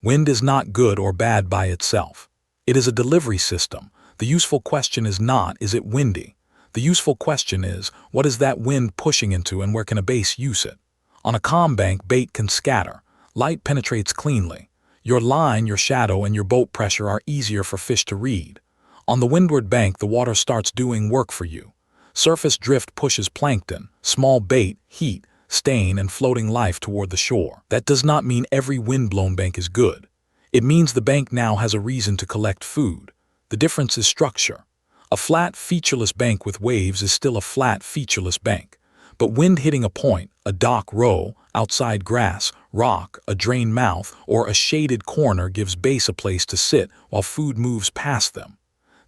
Wind is not good or bad by itself. It is a delivery system. The useful question is not, is it windy? The useful question is, what is that wind pushing into and where can a base use it? On a calm bank, bait can scatter. Light penetrates cleanly. Your line, your shadow, and your boat pressure are easier for fish to read. On the windward bank, the water starts doing work for you. Surface drift pushes plankton, small bait, heat, stain, and floating life toward the shore. That does not mean every wind-blown bank is good. It means the bank now has a reason to collect food. The difference is structure. A flat, featureless bank with waves is still a flat, featureless bank. But wind hitting a point, a dock row, outside grass, rock, a drain mouth, or a shaded corner gives base a place to sit while food moves past them.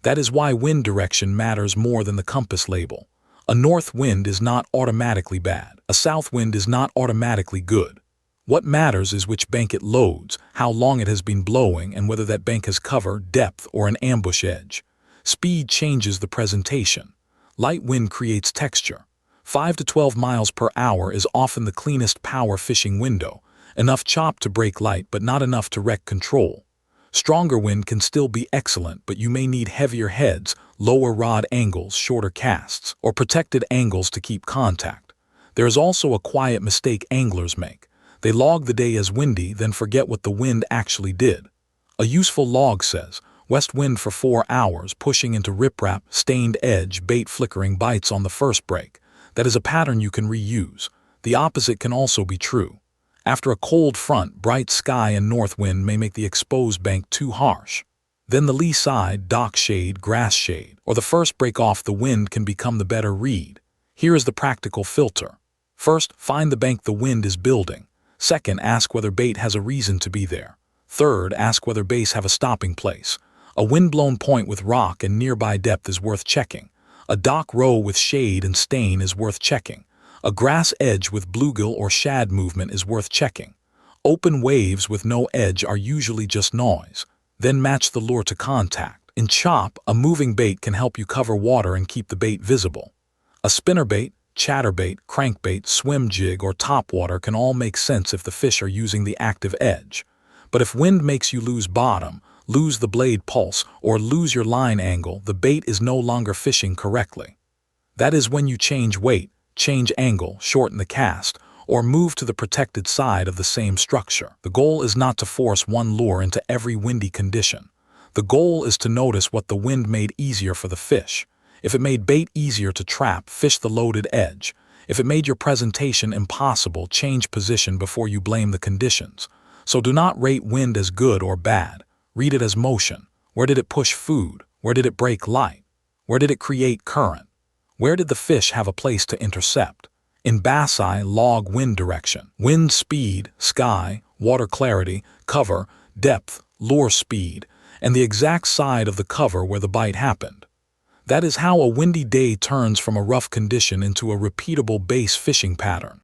That is why wind direction matters more than the compass label. A north wind is not automatically bad. A south wind is not automatically good. What matters is which bank it loads, how long it has been blowing, and whether that bank has cover, depth, or an ambush edge. Speed changes the presentation. Light wind creates texture. 5 to 12 miles per hour is often the cleanest power fishing window, enough chop to break light but not enough to wreck control. Stronger wind can still be excellent, but you may need heavier heads, lower rod angles, shorter casts, or protected angles to keep contact. There is also a quiet mistake anglers make. They log the day as windy, then forget what the wind actually did. A useful log says, west wind for 4 hours, pushing into riprap, stained edge, bait flickering bites on the first break. That is a pattern you can reuse. The opposite can also be true. After a cold front, bright sky and north wind may make the exposed bank too harsh. Then the lee side, dock shade, grass shade, or the first break off the wind can become the better read. Here is the practical filter. First, find the bank the wind is building. Second, ask whether bait has a reason to be there. Third, ask whether base have a stopping place. A wind-blown point with rock and nearby depth is worth checking. A dock row with shade and stain is worth checking. A grass edge with bluegill or shad movement is worth checking. Open waves with no edge are usually just noise. Then match the lure to contact. In chop, a moving bait can help you cover water and keep the bait visible. A spinnerbait, chatterbait, crankbait, swim jig, or topwater can all make sense if the fish are using the active edge. But if wind makes you lose bottom, lose the blade pulse, or lose your line angle, the bait is no longer fishing correctly. That is when you change weight, change angle, shorten the cast, or move to the protected side of the same structure. The goal is not to force one lure into every windy condition. The goal is to notice what the wind made easier for the fish. If it made bait easier to trap, fish the loaded edge. If it made your presentation impossible, change position before you blame the conditions. So do not rate wind as good or bad. Read it as motion. Where did it push food? Where did it break light? Where did it create current? Where did the fish have a place to intercept? In Bassai, log wind direction, wind speed, sky, water clarity, cover, depth, lure speed, and the exact side of the cover where the bite happened. That is how a windy day turns from a rough condition into a repeatable base fishing pattern.